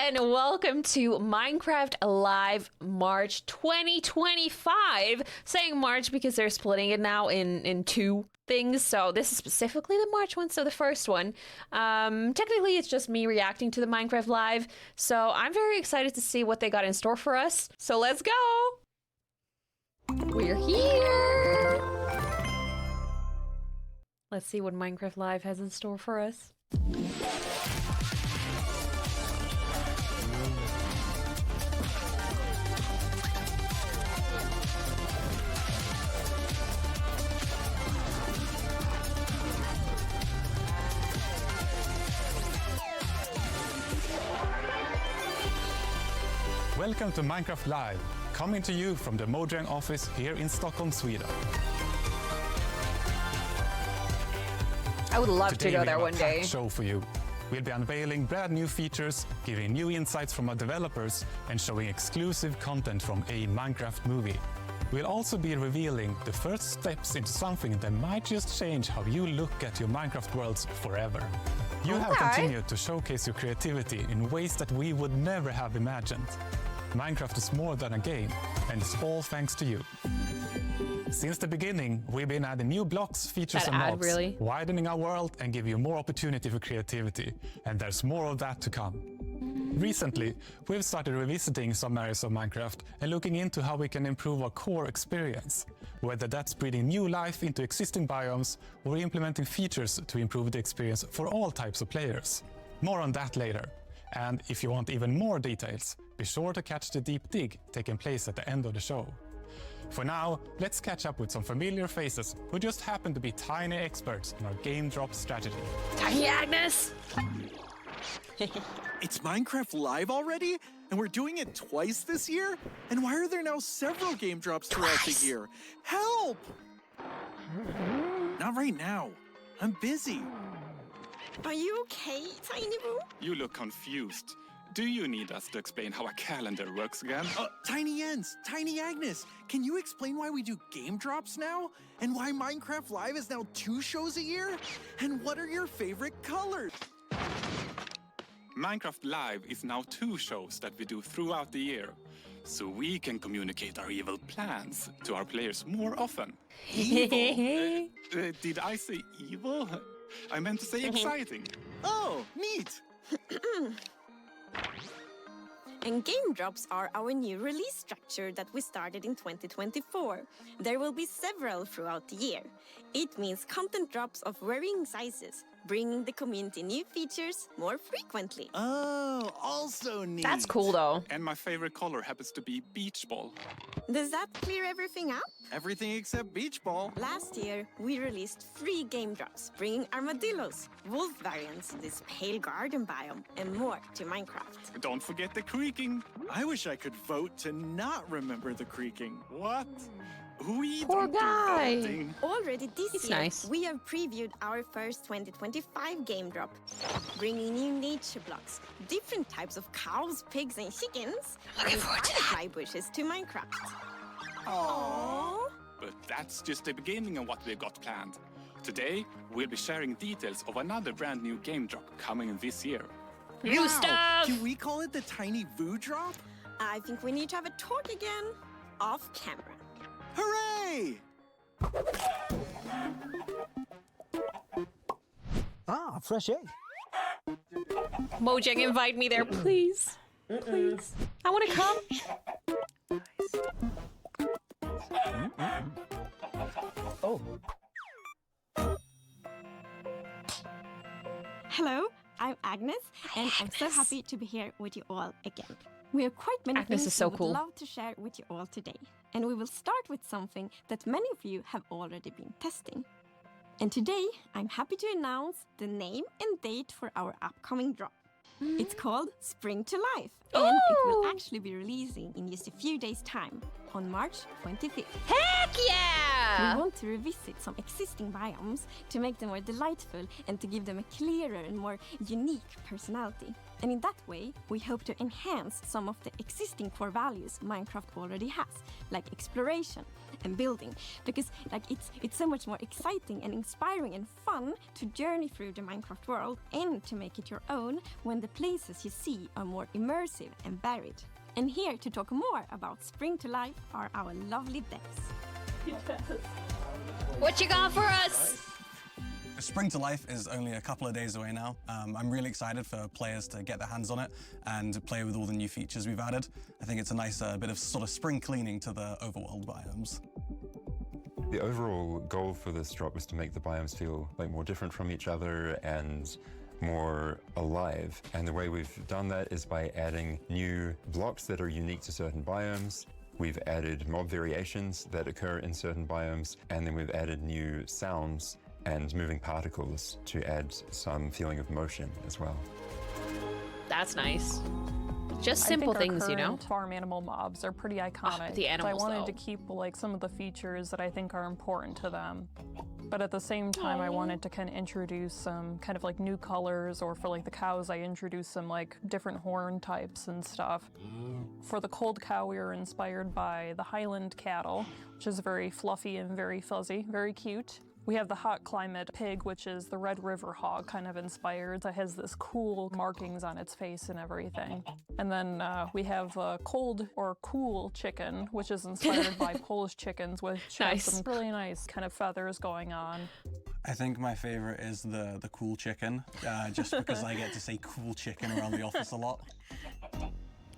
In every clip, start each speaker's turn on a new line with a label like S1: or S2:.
S1: and welcome to Minecraft Live March 2025. Saying March because they're splitting it now in two things, so this is specifically the March one, so the first one. Technically, it's just me reacting to the Minecraft Live, so I'm very excited to see what they got in store for us. So let's go! We're here! Let's see what Minecraft Live has in store for us.
S2: Welcome to Minecraft Live, coming to you from the Mojang office here in Stockholm, Sweden.
S1: I would love to go there one
S2: Today we have a
S1: day.
S2: packed show for you. We'll be unveiling brand new features, giving new insights from our developers, and showing exclusive content from a Minecraft movie. We'll also be revealing the first steps into something that might just change how you look at your Minecraft worlds forever. You have continued to showcase your creativity in ways that we would never have imagined. Minecraft is more than a game, and it's all thanks to you. Since the beginning, we've been adding new blocks, features, and mods, widening our world and give you more opportunity for creativity. And there's more of that to come. Recently, we've started revisiting some areas of Minecraft and looking into how we can improve our core experience, whether that's breathing new life into existing biomes or implementing features to improve the experience for all types of players. More on that later. And if you want even more details, be sure to catch the deep dig taking place at the end of the show. For now, let's catch up with some familiar faces who just happen to be tiny experts in our game drop strategy.
S1: Tiny Agnes!
S3: It's Minecraft Live already? And we're doing it twice this year? And why are there now several game drops throughout the year? Help! Not right now. I'm busy.
S4: Are you okay, Tiny Boo?
S2: You look confused. Do you need us to explain how a calendar works again?
S3: Tiny Jens, Tiny Agnes, can you explain why we do game drops now? And why Minecraft Live is now 2 shows a year? And what are your favorite colors?
S2: Minecraft Live is now 2 shows that we do throughout the year, so we can communicate our evil plans to our players more often.
S3: Evil?
S2: Did I say evil? I meant to say exciting.
S3: Oh, neat!
S4: And game drops are our new release structure that we started in 2024. There will be several throughout the year. It means content drops of varying sizes, bringing the community new features more frequently.
S3: Oh, also neat.
S1: That's cool though.
S2: And my favorite color happens to be beach ball.
S4: Does that clear everything up?
S3: Everything except Beach Ball.
S4: Last year, we released 3 game drops, bringing armadillos, wolf variants, this pale garden biome, and more to Minecraft.
S2: Don't forget the creaking.
S3: I wish I could vote to not remember the creaking.
S2: What? We
S1: Poor
S2: don't do
S1: guy.
S2: voting.
S4: Already this
S1: It's
S4: year,
S1: nice.
S4: we have previewed our first 2025 game drop, bringing new nature blocks, different types of cows, pigs, and chickens, and butterfly bushes to Minecraft. Aww.
S2: But that's just the beginning of what we've got planned. Today, we'll be sharing details of another brand new game drop coming in this year.
S1: New stuff!
S3: Can we call it the Tiny Voo Drop?
S4: I think we need to have a talk again, off camera.
S3: Hooray!
S5: Ah, fresh egg.
S1: Mojang, invite me there, please. Please. I want to come.
S5: Oh,
S4: Hello, I'm Agnes, and I'm so happy to be here with you all again. We have quite many
S1: Agnes
S4: things
S1: is so
S4: we
S1: cool.
S4: would love to share with you all today. And we will start with something that many of you have already been testing. And today, I'm happy to announce the name and date for our upcoming drop. It's called Spring to Life, and it will actually be releasing in just a few days' time, on March 25th.
S1: Heck
S4: We
S1: yeah!
S4: want to revisit some existing biomes to make them more delightful and to give them a clearer and more unique personality. And in that way, we hope to enhance some of the existing core values Minecraft already has, like exploration and building, because it's so much more exciting and inspiring and fun to journey through the Minecraft world and to make it your own when the places you see are more immersive and varied. And here to talk more about Spring to Life are our lovely devs.
S1: What you got for us?
S6: Spring to Life is only a couple of days away now. I'm really excited for players to get their hands on it and play with all the new features we've added. I think it's a nice bit of sort of spring cleaning to the overworld biomes.
S7: The overall goal for this drop was to make the biomes feel like more different from each other and more alive. And the way we've done that is by adding new blocks that are unique to certain biomes. We've added mob variations that occur in certain biomes, and then we've added new sounds and moving particles to add some feeling of motion as well.
S1: That's nice. Just simple things, you know?
S8: Farm animal mobs are pretty iconic.
S1: The animals,
S8: I wanted
S1: though.
S8: to keep like some of the features that I think are important to them. But at the same time, I wanted to kind of introduce some kind of like new colors, or for like the cows, I introduced some like different horn types and stuff. For the cold cow, we were inspired by the Highland cattle, which is very fluffy and very fuzzy, very cute. We have the hot climate pig, which is the Red River hog, kind of inspired. That has this cool markings on its face and everything. And then we have a cold or cool chicken, which is inspired by Polish chickens, which have some really nice kind of feathers going on.
S6: I think my favorite is the cool chicken, just because I get to say cool chicken around the office a lot.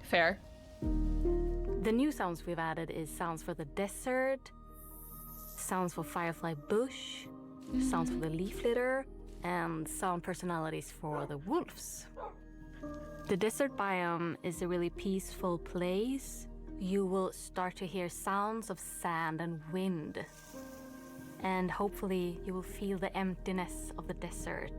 S1: Fair.
S9: The new sounds we've added is sounds for the desert, sounds for firefly bush, sounds for the leaf litter, and sound personalities for the wolves. The desert biome is a really peaceful place. You will start to hear sounds of sand and wind. And hopefully you will feel the emptiness of the desert.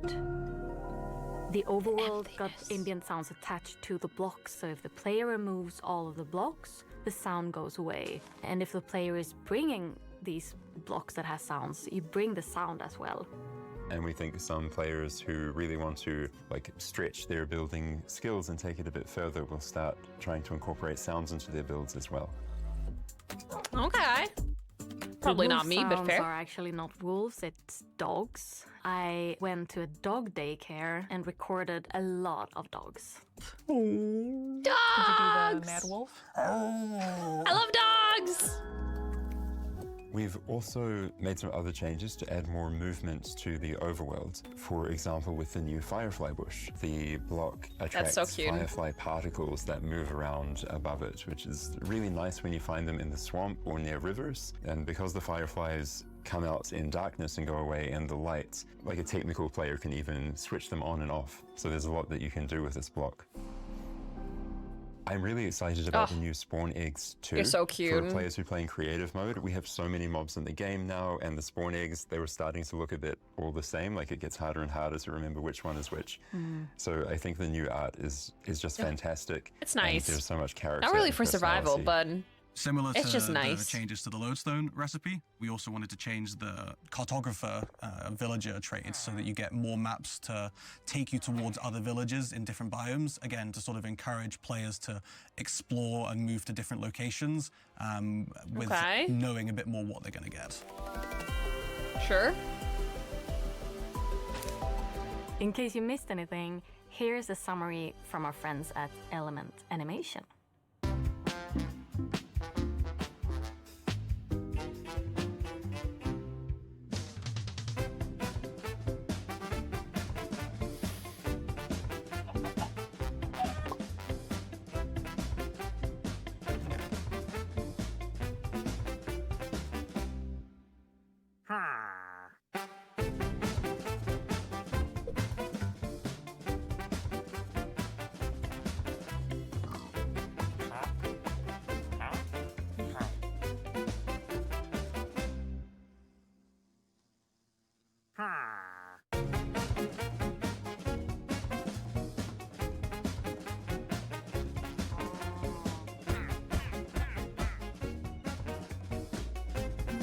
S9: The overworld got ambient sounds attached to the blocks, so if the player removes all of the blocks, the sound goes away. And if the player is bringing these blocks that has sounds, you bring the sound as well.
S7: And we think some players who really want to like stretch their building skills and take it a bit further will start trying to incorporate sounds into their builds as well.
S1: Okay. Probably not me, but
S9: Sounds
S1: fair.
S9: are actually not wolves, it's dogs. I went to a dog daycare and recorded a lot of dogs.
S8: Did you do
S1: Dogs!
S8: the Mad Wolf?
S1: I love dogs!
S7: We've also made some other changes to add more movement to the overworld. For example, with the new firefly bush, the block attracts
S1: so cute.
S7: firefly particles that move around above it, which is really nice when you find them in the swamp or near rivers. And because the fireflies come out in darkness and go away in the light, like a technical player can even switch them on and off. So there's a lot that you can do with this block. I'm really excited about the new spawn eggs too.
S1: You're so cute.
S7: For players who play in creative mode, we have so many mobs in the game now, and the spawn eggs, they were starting to look a bit all the same, like it gets harder and harder to remember which one is which. So I think the new art is just fantastic.
S1: It's nice.
S7: And there's so much character.
S1: Not really
S7: and
S1: for survival,
S7: personality.
S1: but
S6: Similar
S1: It's
S6: to
S1: just
S6: the
S1: nice.
S6: changes to the lodestone recipe, we also wanted to change the cartographer villager traits so that you get more maps to take you towards other villages in different biomes, again, to sort of encourage players to explore and move to different locations with
S1: Okay.
S6: knowing a bit more what they're going to get.
S1: sure.
S9: In case you missed anything, here's a summary from our friends at Element Animation.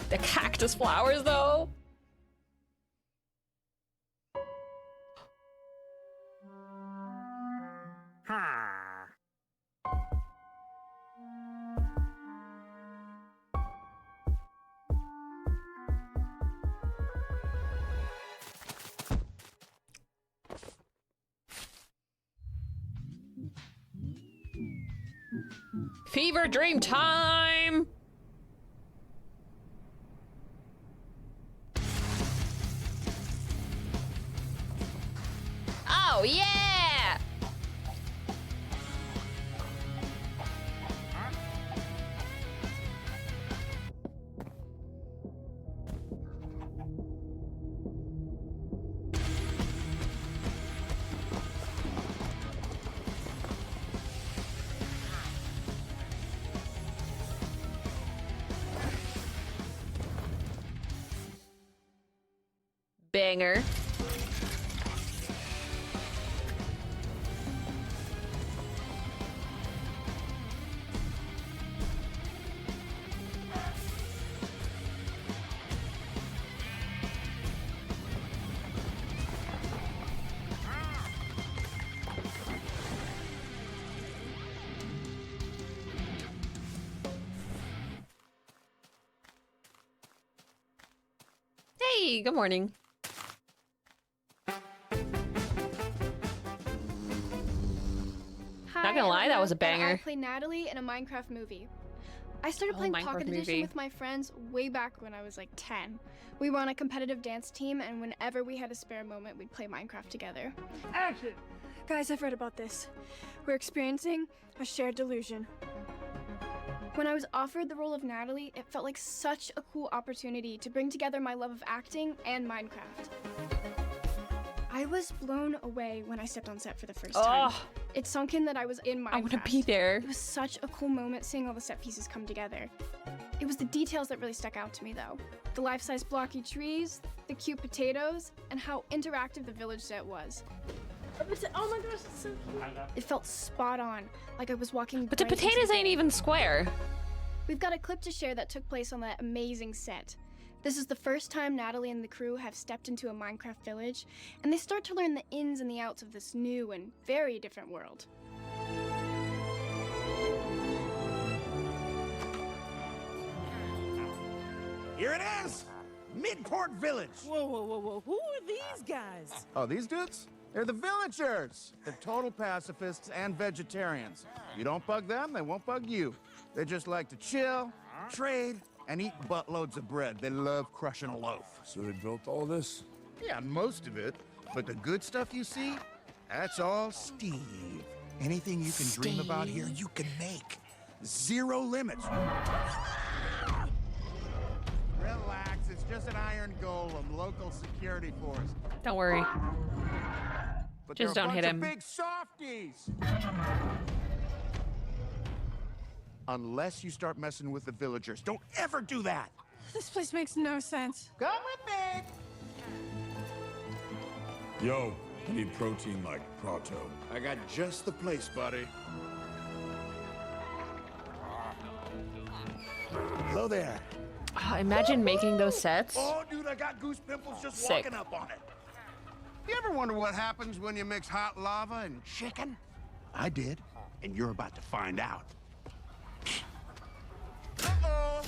S1: The cactus flowers, though. Fever dream time! Oh, yeah! Banger. Hey, good morning.
S10: Hi,
S1: Not gonna lie, that was a
S10: I
S1: banger.
S10: play Natalie in a Minecraft movie. I started
S1: Oh,
S10: playing
S1: Minecraft
S10: Pocket
S1: movie.
S10: Edition with my friends way back when I was like 10. We were on a competitive dance team, and whenever we had a spare moment, we'd play Minecraft together.
S11: Action! Guys, I've read about this. We're experiencing a shared delusion.
S10: When I was offered the role of Natalie, it felt like such a cool opportunity to bring together my love of acting and Minecraft. I was blown away when I stepped on set for the first time.
S1: Oh,
S10: It sunk in that I was in Minecraft.
S1: I want to be there.
S10: It was such a cool moment seeing all the set pieces come together. It was the details that really stuck out to me though. The life-size blocky trees, the cute potatoes, and how interactive the village set was.
S11: Oh my gosh, it's so cute.
S10: It felt spot on, like I was walking
S1: But the
S10: right into
S1: potatoes
S10: the
S1: ain't
S10: game.
S1: even square.
S10: We've got a clip to share that took place on that amazing set. This is the first time Natalie and the crew have stepped into a Minecraft village, and they start to learn the ins and the outs of this new and very different world.
S12: Here it is! Midport Village!
S13: Whoa, whoa, whoa, whoa. Who are these guys?
S12: Oh, these dudes? They're the villagers! They're total pacifists and vegetarians. You don't bug them, they won't bug you. They just like to chill, trade, and eat buttloads of bread. They love crushing a loaf.
S14: So they built all this?
S12: Yeah, most of it. But the good stuff you see, that's all Steve. Anything you can dream about here, you can make. Zero limits. Relax, it's just an iron golem, local security force.
S1: Don't worry.
S12: But
S1: Just
S12: they're a
S1: don't hit
S12: bunch
S1: him.
S12: of big softies. Unless you start messing with the villagers. Don't ever do that.
S11: This place makes no sense.
S12: Come with me.
S14: Yo, I need protein like Prato.
S12: I got just the place, buddy. Hello there.
S1: Oh, imagine making those sets.
S12: Oh, dude, I got goose pimples just
S1: Sick.
S12: walking up on it. You ever wonder what happens when you mix hot lava and chicken? I did, and you're about to find out. Uh-oh.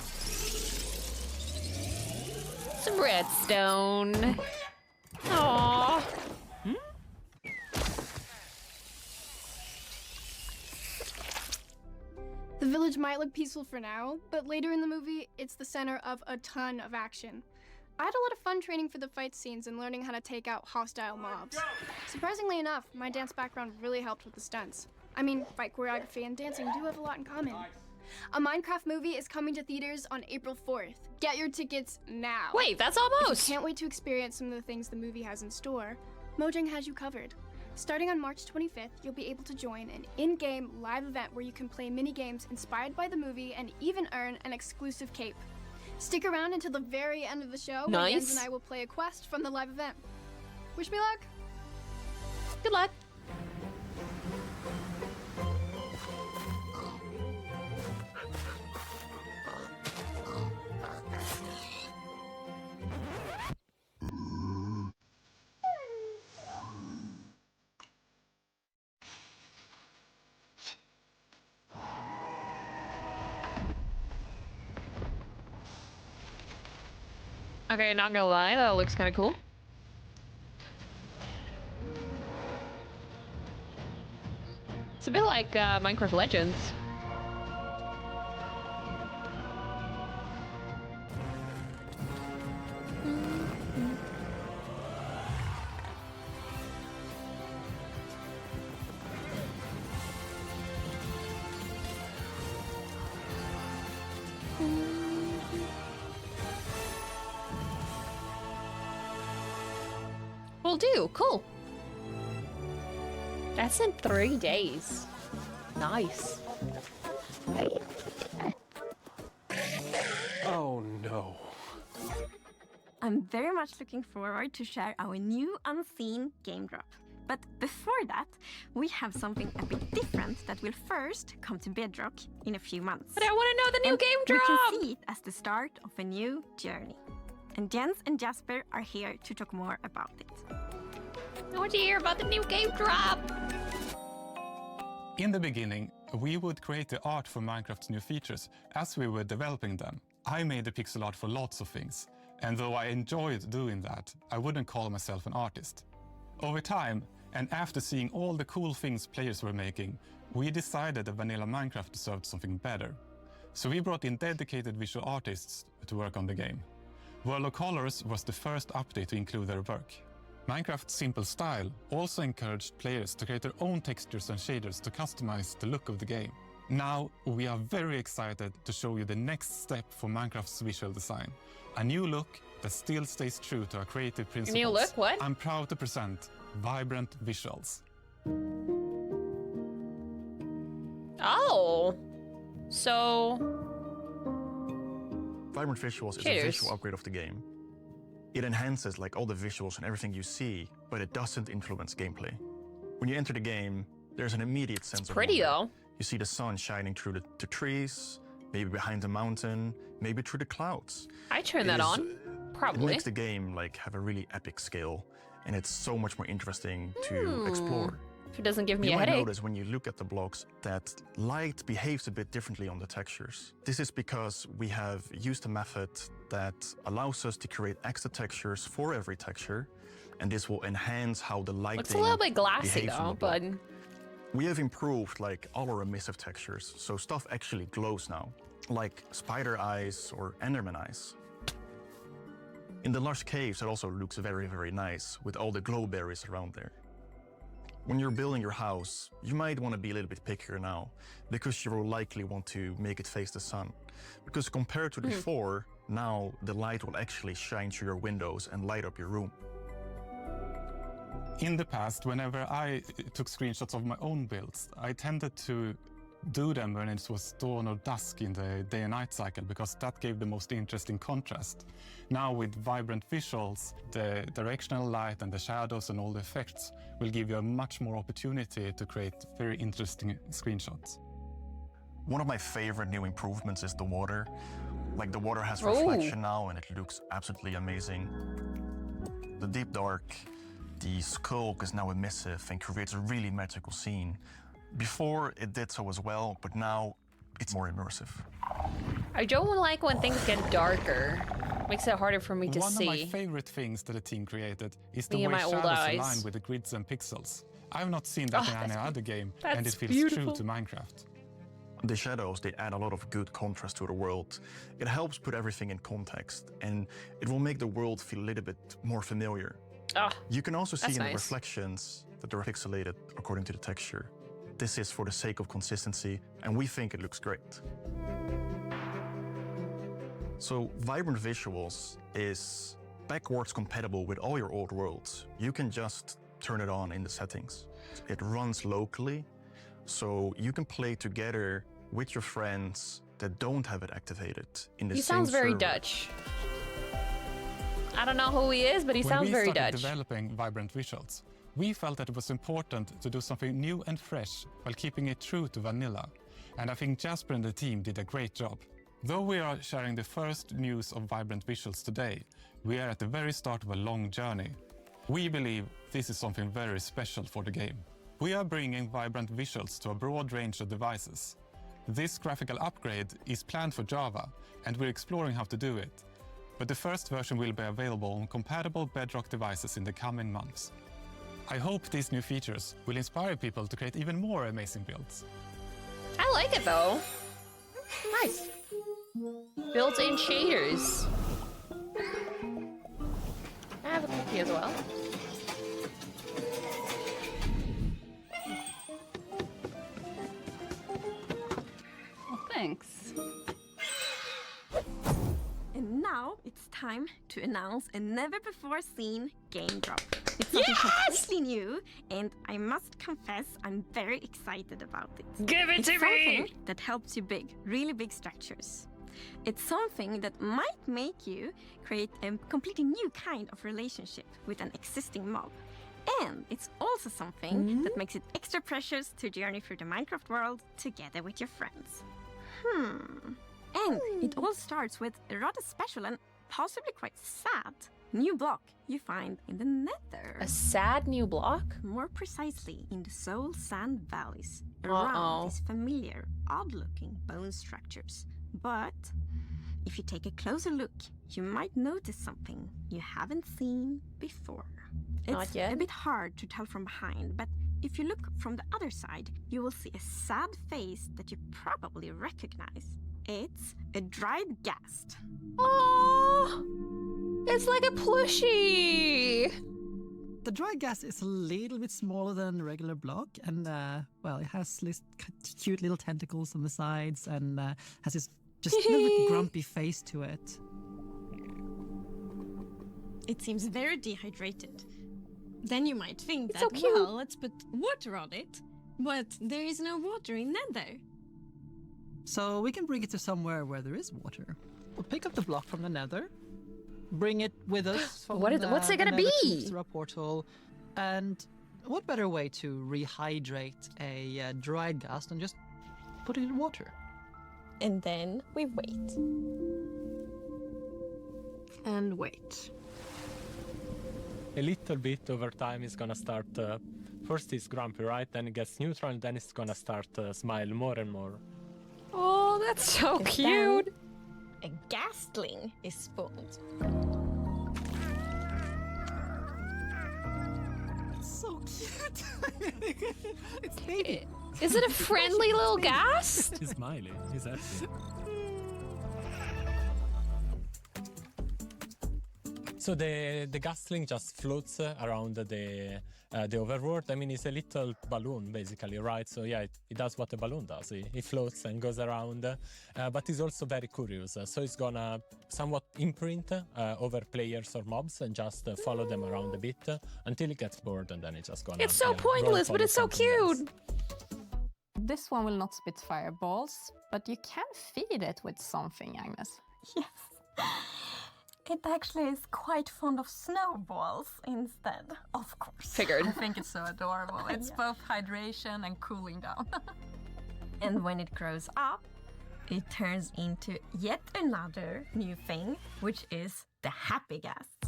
S1: Some redstone. Aww.
S10: The village might look peaceful for now, but later in the movie, it's the center of a ton of action. I had a lot of fun training for the fight scenes and learning how to take out hostile mobs. Surprisingly enough, my dance background really helped with the stunts. I mean, fight choreography and dancing do have a lot in common. A Minecraft movie is coming to theaters on April 4th. Get your tickets now.
S1: Wait, that's
S10: If
S1: almost.
S10: you can't wait to experience some of the things the movie has in store, Mojang has you covered. Starting on March 25th, you'll be able to join an in-game live event where you can play mini-games inspired by the movie and even earn an exclusive cape. Stick around until the very end of the show, where Jens and I will play a quest from the live event. Wish me luck!
S1: Good luck. Okay, not gonna lie, that looks kind of cool. It's a bit like Minecraft Legends. will do. Cool. That's in 3 days. Nice.
S15: Oh no.
S4: I'm very much looking forward to share our new unseen game drop. But before that, we have something a bit different that will first come to Bedrock in a few months.
S1: But I want to know the new game drop!
S4: We can see it as the start of a new journey. And Jens and Jasper are here to talk more about it.
S1: I want to hear about the new game drop!
S2: In the beginning, we would create the art for Minecraft's new features as we were developing them. I made the pixel art for lots of things, and though I enjoyed doing that, I wouldn't call myself an artist. Over time, and after seeing all the cool things players were making, we decided that vanilla Minecraft deserved something better. So we brought in dedicated visual artists to work on the game. World of Colors was the first update to include their work. Minecraft's simple style also encouraged players to create their own textures and shaders to customize the look of the game. Now, we are very excited to show you the next step for Minecraft's visual design. A new look that still stays true to our creative principles.
S1: New look? What?
S2: I'm proud to present Vibrant Visuals.
S1: Oh. So...
S16: Vibrant Visuals is a visual upgrade of the game. It enhances like all the visuals and everything you see, but it doesn't influence gameplay. When you enter the game, there's an immediate sense of
S1: pretty
S16: wonder.
S1: though.
S16: You see the sun shining through the trees, maybe behind the mountain, maybe through the clouds.
S1: I turn that on, probably.
S16: It makes the game like have a really epic scale, and it's so much more interesting to explore.
S1: If it doesn't give me
S16: you
S1: a
S16: might
S1: headache.
S16: notice when you look at the blocks that light behaves a bit differently on the textures. This is because we have used a method that allows us to create extra textures for every texture, and this will enhance how the lighting
S1: Looks a little bit glassy
S16: behaves on
S1: though,
S16: the block.
S1: but...
S16: We have improved like all our emissive textures, so stuff actually glows now, like spider eyes or enderman eyes. In the lush caves, it also looks very, very nice with all the glow berries around there. When you're building your house, you might want to be a little bit pickier now, because you will likely want to make it face the sun. Because compared to before, now the light will actually shine through your windows and light up your room.
S2: In the past, whenever I took screenshots of my own builds, I tended to do them when it was dawn or dusk in the day and night cycle, because that gave the most interesting contrast. Now with Vibrant Visuals, the directional light and the shadows and all the effects will give you a much more opportunity to create very interesting screenshots.
S16: One of my favorite new improvements is the water. Like the water has reflection now and it looks absolutely amazing. The deep dark, the skulk is now emissive and creates a really magical scene. Before it did so as well, but now it's more immersive.
S1: I don't like when things get darker. Makes it harder for me to see.
S2: One of my favorite things that the team created is the
S1: Me
S2: way
S1: and my old
S2: shadows
S1: eyes.
S2: align with the grids and pixels. I've not seen that in any other game, and it feels
S1: beautiful.
S2: true to Minecraft.
S16: The shadows, they add a lot of good contrast to the world. It helps put everything in context, and it will make the world feel a little bit more familiar. You can also see in the reflections that they're pixelated according to the texture. This is for the sake of consistency, and we think it looks great. So Vibrant Visuals is backwards compatible with all your old worlds. You can just turn it on in the settings. It runs locally, so you can play together with your friends that don't have it activated in the
S1: He
S16: same
S1: sounds very
S16: server.
S1: Dutch. I don't know who he is, but he sounds very
S2: When we
S1: Dutch.
S2: started developing Vibrant Visuals, we felt that it was important to do something new and fresh while keeping it true to vanilla. And I think Jasper and the team did a great job. Though we are sharing the first news of Vibrant Visuals today, we are at the very start of a long journey. We believe this is something very special for the game. We are bringing Vibrant Visuals to a broad range of devices. This graphical upgrade is planned for Java, and we're exploring how to do it. But the first version will be available on compatible Bedrock devices in the coming months. I hope these new features will inspire people to create even more amazing builds.
S1: I like it though. Nice. Built-in shaders. I have a cookie as well.
S17: Well, thanks.
S4: And now it's time to announce a never-before-seen game drop. It's something completely new, and I must confess I'm very excited about it.
S1: Give it
S4: it's
S1: to me!
S4: Something that helps you build really big structures. It's something that might make you create a completely new kind of relationship with an existing mob. And it's also something that makes it extra precious to journey through the Minecraft world together with your friends. And it all starts with a rather special and possibly quite sad new block you find in the Nether.
S1: A sad new block?
S4: More precisely, in the Soul Sand Valleys, around these familiar, odd-looking bone structures. But if you take a closer look, you might notice something you haven't seen before. It's a bit hard to tell from behind, but if you look from the other side, you will see a sad face that you probably recognize. It's a Dried Ghast.
S1: Oh, it's like a plushie.
S15: The Dried Ghast is a little bit smaller than a regular block, and well, it has this cute little tentacles on the sides, and has this just little bit grumpy face to it.
S4: It seems very dehydrated. Then you might think
S1: It's
S4: that,
S1: so cute.
S4: well, let's put water on it. But there is no water in Nether.
S15: So we can bring it to somewhere where there is water. We'll pick up the block from the Nether, bring it with us.
S1: What's it gonna be?
S15: Through a portal, and what better way to rehydrate a Dried Ghast than just put it in water?
S4: And then we wait.
S17: And wait.
S18: A little bit over time is gonna start. First it's grumpy, right? Then it gets neutral, and then it's gonna start smile more and more.
S1: Oh, that's so cute.
S4: A Ghastling is spawned.
S15: It's so cute. It's baby.
S1: Is it a friendly little ghast?
S18: He's smiling. He's happy. So the Ghastling just floats around the overworld. I mean, it's a little balloon, basically, right? So yeah, it does what a balloon does. It floats and goes around, but it's also very curious. So it's gonna somewhat imprint over players or mobs and just follow them around a bit until it gets bored, and then it's just gonna.
S1: It's so pointless, but it's so cute.
S17: This one will not spit fireballs, but you can feed it with something, Agnes.
S4: Yes. It actually is quite fond of snowballs instead, of course.
S1: Figured.
S17: I think it's so adorable. It's both hydration and cooling down.
S4: And when it grows up, it turns into yet another new thing, which is the Happy Ghast.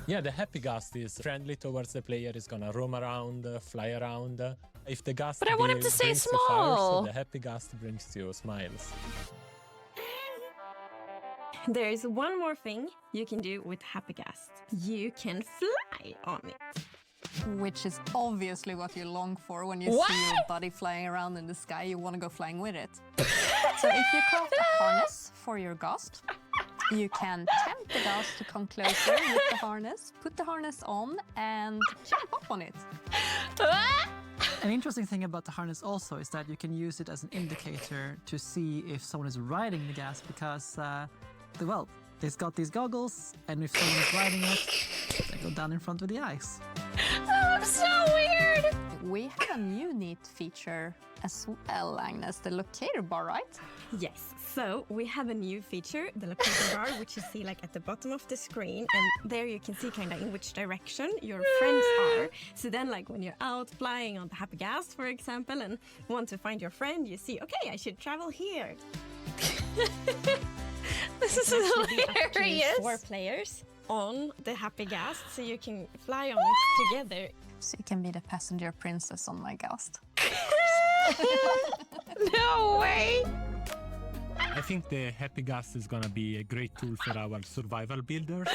S18: Yeah, the Happy Ghast is friendly towards the player. Is gonna roam around, fly around. If the Ghast
S1: But I want him to stay
S18: brings you fire,
S1: small.
S18: so the Happy Ghast brings you smiles.
S4: There is one more thing you can do with Happy Ghast. You can fly on it.
S17: Which is obviously what you long for when you see your buddy flying around in the sky. You want to go flying with it. So if you craft a harness for your Ghast, you can tempt the Ghast to come closer with the harness, put the harness on, and jump up on it.
S15: An interesting thing about the harness also is that you can use it as an indicator to see if someone is riding the Ghast, because well, it's got these goggles, and if someone is riding it, they go down in front of the eyes.
S1: Oh, so weird!
S17: We have a new neat feature as well, Agnes, the locator bar, right?
S4: Yes, so we have a new feature, the locator bar, which you see like at the bottom of the screen, and there you can see kind of in which direction your friends are. So then like when you're out flying on the Happy Ghast, for example, and want to find your friend, you see, okay, I should travel here.
S1: This is hilarious.
S4: 4 players on the Happy Ghast, so you can fly on it together.
S17: So you can be the passenger princess on my Ghast.
S1: No way!
S18: I think the Happy Ghast is gonna be a great tool for our survival builders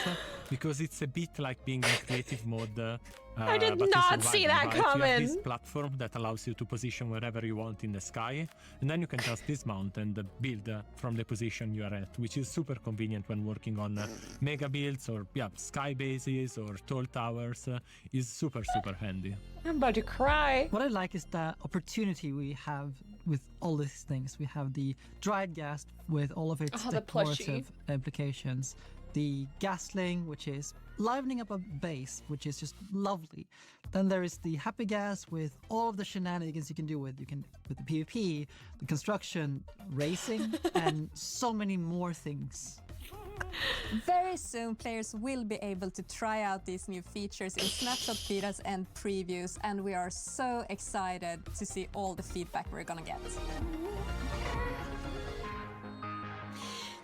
S18: because it's a bit like being in creative mode.
S1: I did
S18: but
S1: not
S18: in
S1: see
S18: survival,
S1: that
S18: right? You have
S1: coming.
S18: this platform that allows you to position wherever you want in the sky, and then you can just dismount and build from the position you are at, which is super convenient when working on mega builds or sky bases or tall towers. Is super handy.
S1: I'm about to cry.
S15: What I like is the opportunity we have with all these things. We have the Dried Ghast with all of its
S1: the plushie.
S15: decorative implications. The Ghastling, which is livening up a base, which is just lovely. Then there is the Happy Ghast with all of the shenanigans you can do with the PvP, the construction, racing, and so many more things.
S17: Very soon, players will be able to try out these new features in snapshot betas and previews, and we are so excited to see all the feedback we're gonna get.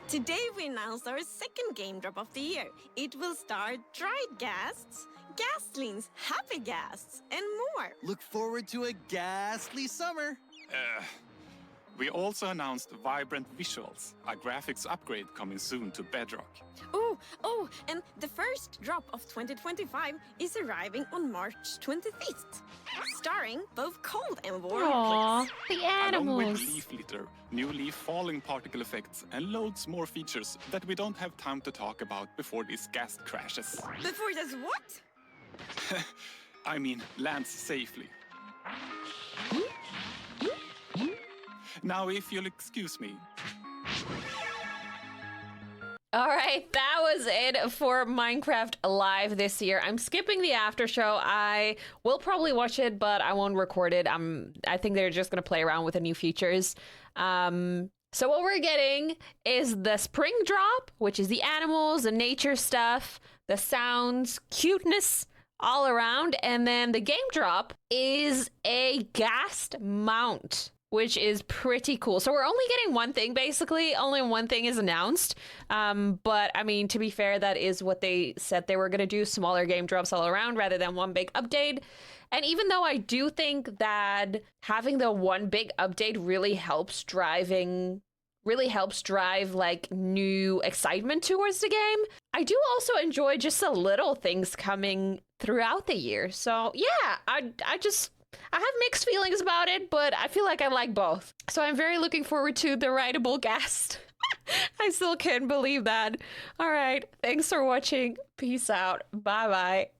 S4: Today we announced our second game drop of the year. It will star Dried Ghasts, Ghastlings, Happy Ghasts, and more.
S3: Look forward to a ghastly summer.
S2: We also announced Vibrant Visuals, a graphics upgrade coming soon to Bedrock.
S4: Oh, and the first drop of 2025 is arriving on March 25th, starring both cold and warm
S1: Aww,
S4: plays.
S1: the animals.
S2: Along with leaf litter, new leaf falling particle effects, and loads more features that we don't have time to talk about before this ghast crashes.
S4: Before this what?
S2: I mean, lands safely. Now, if you'll excuse me.
S1: All right, that was it for Minecraft Live this year. I'm skipping the after show. I will probably watch it, but I won't record it. I think they're just gonna play around with the new features. So what we're getting is the spring drop, which is the animals, the nature stuff, the sounds, cuteness all around, and then the game drop is a ghast mount, which is pretty cool. So we're only getting one thing, basically. Only one thing is announced. But I mean, to be fair, that is what they said they were going to do, smaller game drops all around rather than one big update. And even though I do think that having the one big update really helps drive like new excitement towards the game, I do also enjoy just the little things coming throughout the year. So yeah, I have mixed feelings about it, but I feel like I like both. So I'm very looking forward to the rideable Ghast. I still can't believe that. All right, thanks for watching. Peace out. Bye-bye.